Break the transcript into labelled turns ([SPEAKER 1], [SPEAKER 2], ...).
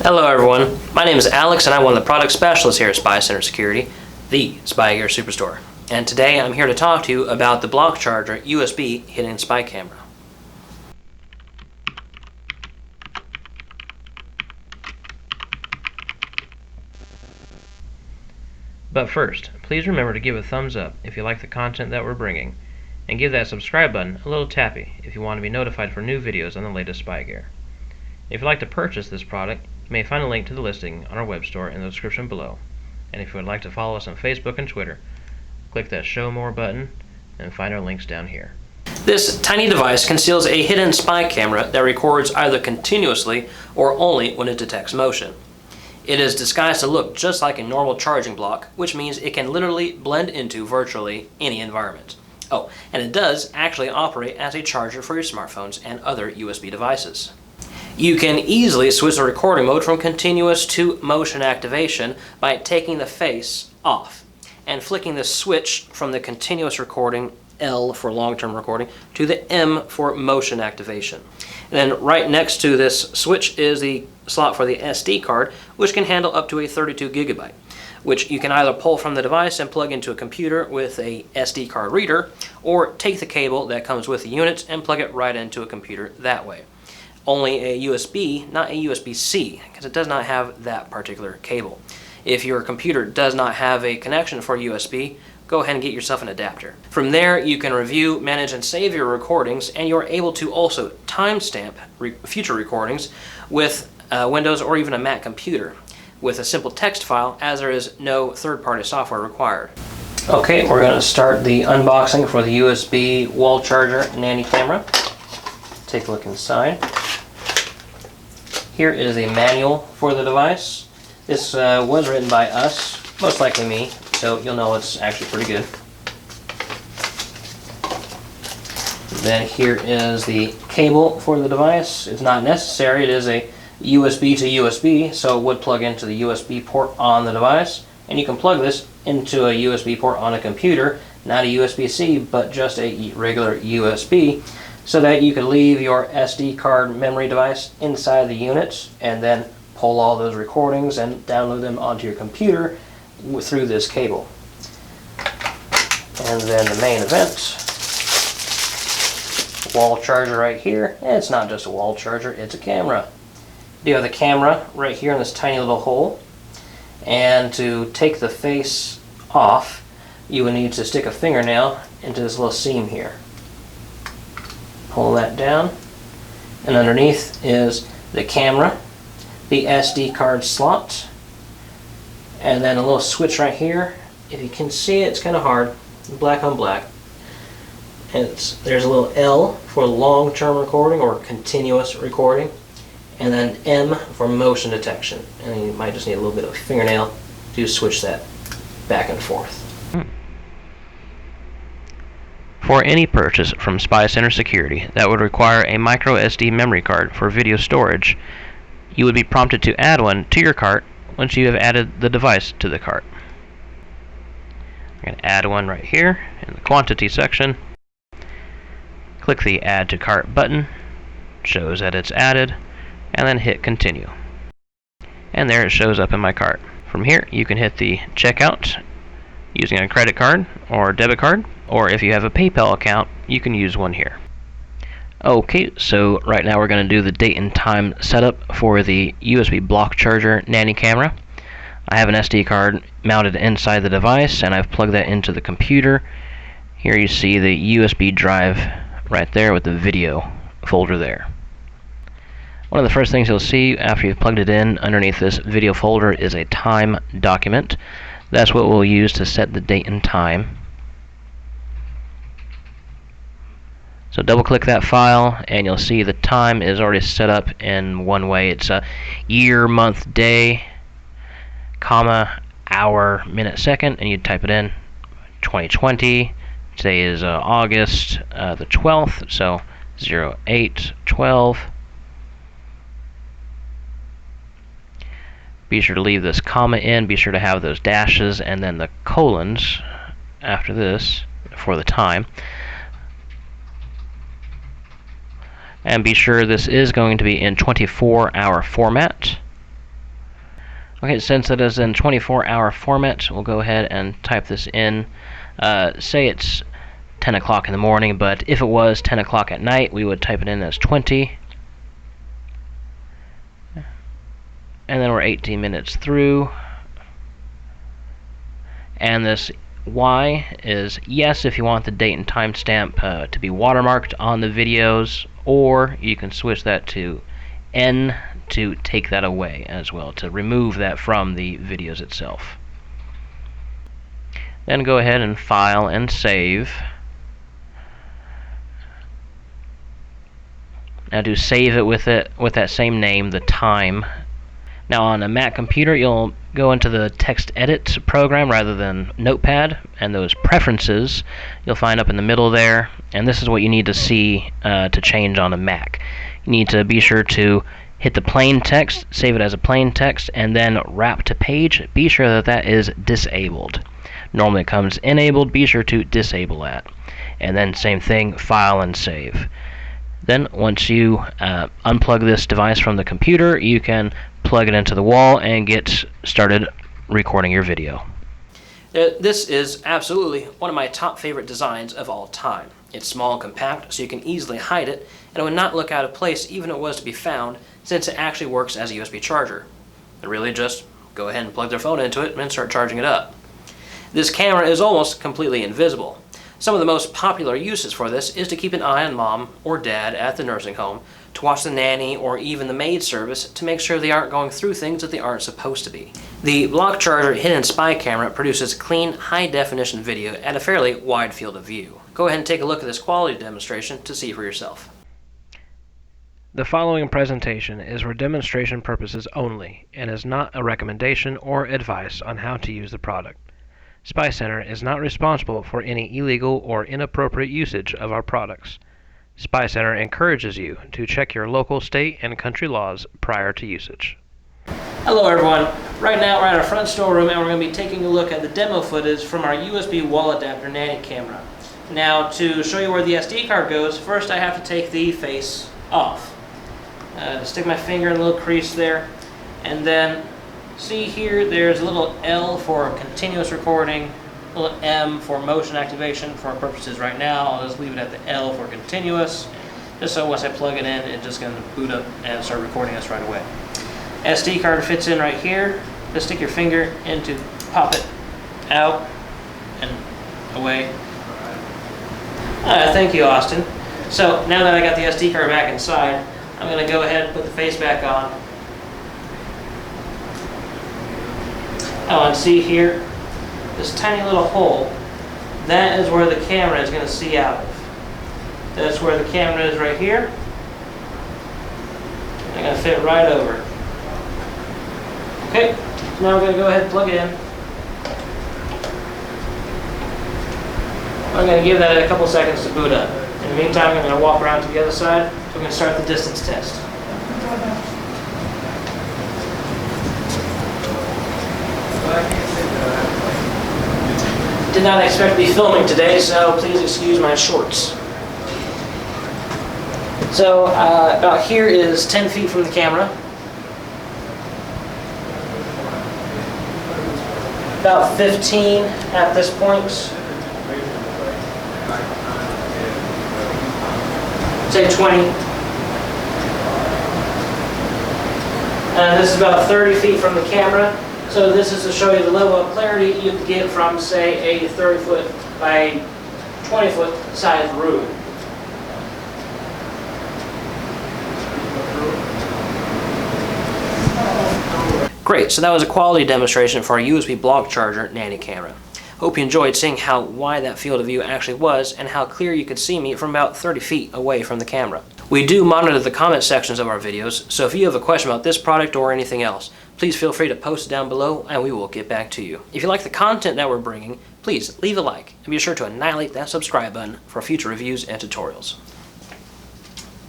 [SPEAKER 1] Hello everyone, my name is Alex and I'm one of the product specialists here at Spy Center Security, the Spy Gear Superstore. And today I'm here to talk to you about the block charger USB hidden spy camera. But first, please remember to give a thumbs up if you like the content that we're bringing, and give that subscribe button a little tappy if you want to be notified for new videos on the latest spy gear. If you'd like to purchase this product, you may find a link to the listing on our web store in the description below. And if you would like to follow us on Facebook and Twitter, click that Show More button and find our links down here. This tiny device conceals a hidden spy camera that records either continuously or only when it detects motion. It is disguised to look just like a normal charging block, which means it can literally blend into virtually any environment. Oh, and it does actually operate as a charger for your smartphones and other USB devices. You can easily switch the recording mode from continuous to motion activation by taking the face off and flicking the switch from the continuous recording, L for long-term recording, to the M for motion activation. And then right next to this switch is the slot for the SD card, which can handle up to a 32 gigabyte, which you can either pull from the device and plug into a computer with a SD card reader, or take the cable that comes with the unit and plug it right into a computer that way. Only a USB, not a USB-C, because it does not have that particular cable. If your computer does not have a connection for USB, go ahead and get yourself an adapter. From there, you can review, manage, and save your recordings, and you're able to also timestamp future recordings with Windows or even a Mac computer with a simple text file, as there is no third-party software required. Okay, we're going to start the unboxing for the USB wall charger nanny camera. Take a look inside. Here is a manual for the device. This was written by us, most likely me, so you'll know it's actually pretty good. Then here is the cable for the device. It's not necessary, it is a USB to USB, so it would plug into the USB port on the device. And you can plug this into a USB port on a computer, not a USB-C, but just a regular USB, so that you can leave your SD card memory device inside the unit and then pull all those recordings and download them onto your computer through this cable. And then the main event, wall charger right here. And it's not just a wall charger, it's a camera. You have the camera right here in this tiny little hole, and to take the face off, you would need to stick a fingernail into this little seam here. Pull that down, and underneath is the camera, the SD card slot, and then a little switch right here. If you can see it, it's kind of hard, black on black. And there's a little L for long-term recording or continuous recording, and then M for motion detection. And you might just need a little bit of a fingernail to switch that back and forth. For any purchase from Spy Center Security that would require a micro SD memory card for video storage, you would be prompted to add one to your cart once you have added the device to the cart. I'm going to add one right here in the quantity section. Click the Add to Cart button, shows that it's added, and then hit Continue. And there it shows up in my cart. From here, you can hit the Checkout using a credit card or debit card, or if you have a PayPal account, you can use one here. Okay, so right now we're going to do the date and time setup for the USB block charger nanny camera. I have an SD card mounted inside the device, and I've plugged that into the computer. Here you see the USB drive right there with the video folder there. One of the first things you'll see after you've plugged it in underneath this video folder is a time document. That's what we'll use to set the date and time. So double click that file and you'll see the time is already set up in one way. It's a year, month, day, comma, hour, minute, second, and you type it in 2020. Today is August the 12th, so 08/12. Be sure to leave this comma in, be sure to have those dashes and then the colons after this for the time. And be sure this is going to be in 24-hour format. Okay, since it is in 24-hour format, we'll go ahead and type this in. Say it's 10 o'clock in the morning, but if it was 10 o'clock at night, we would type it in as 20. And then we're 18 minutes through. And this Y is yes if you want the date and timestamp to be watermarked on the videos, or you can switch that to N to take that away as well, to remove that from the videos itself. Then go ahead and file and save. Now do save it with that same name, the time. Now on a Mac computer, you'll go into the text edit program rather than Notepad, and those preferences you'll find up in the middle there, and this is what you need to see to change on a Mac. You need to be sure to hit the plain text, save it as a plain text, and then wrap to page. Be sure that that is disabled. Normally it comes enabled, be sure to disable that. And then same thing, file and save. Then once you unplug this device from the computer, you can plug it into the wall and get started recording your video.
[SPEAKER 2] This is absolutely one of my top favorite designs of all time. It's small and compact, so you can easily hide it, and it would not look out of place even if it was to be found, since it actually works as a USB charger. They really just go ahead and plug their phone into it and start charging it up. This camera is almost completely invisible. Some of the most popular uses for this is to keep an eye on mom or dad at the nursing home, to watch the nanny or even the maid service to make sure they aren't going through things that they aren't supposed to be. The block charger hidden spy camera produces clean, high-definition video at a fairly wide field of view. Go ahead and take a look at this quality demonstration to see for yourself.
[SPEAKER 1] The following presentation is for demonstration purposes only and is not a recommendation or advice on how to use the product. Spy Center is not responsible for any illegal or inappropriate usage of our products. Spy Center encourages you to check your local, state, and country laws prior to usage.
[SPEAKER 2] Hello everyone. Right now we're at our front storeroom and we're going to be taking a look at the demo footage from our USB wall adapter nanny camera. Now to show you where the SD card goes, first I have to take the face off. Stick my finger in the little crease there, and then see here there's a little L for continuous recording, a little M for motion activation. For our purposes right now, I'll just leave it at the L for continuous, just so once I plug it in, it's just going to boot up and start recording us right away. SD card fits in right here. Just stick your finger in to pop it out and away. Thank you, Austin. So now that I got the SD card back inside, I'm going to go ahead and put the face back on. Oh, and see here, this tiny little hole, that is where the camera is going to see out of. That's where the camera is right here. I'm going to fit right over. Okay, so now I'm going to go ahead and plug it in. I'm going to give that a couple seconds to boot up. In the meantime, I'm going to walk around to the other side. We're going to start the distance test. Did not expect to be filming today, so please excuse my shorts. So about here is 10 feet from the camera. About 15 at this point. Say 20. And this is about 30 feet from the camera. So this is to show you the level of clarity you can get from, say, a 30-foot by 20-foot size room. Great, so that was a quality demonstration for our USB block charger nanny camera. Hope you enjoyed seeing how wide that field of view actually was and how clear you could see me from about 30 feet away from the camera. We do monitor the comment sections of our videos, so if you have a question about this product or anything else, please feel free to post it down below and we will get back to you. If you like the content that we're bringing, please leave a like and be sure to annihilate that subscribe button for future reviews and tutorials.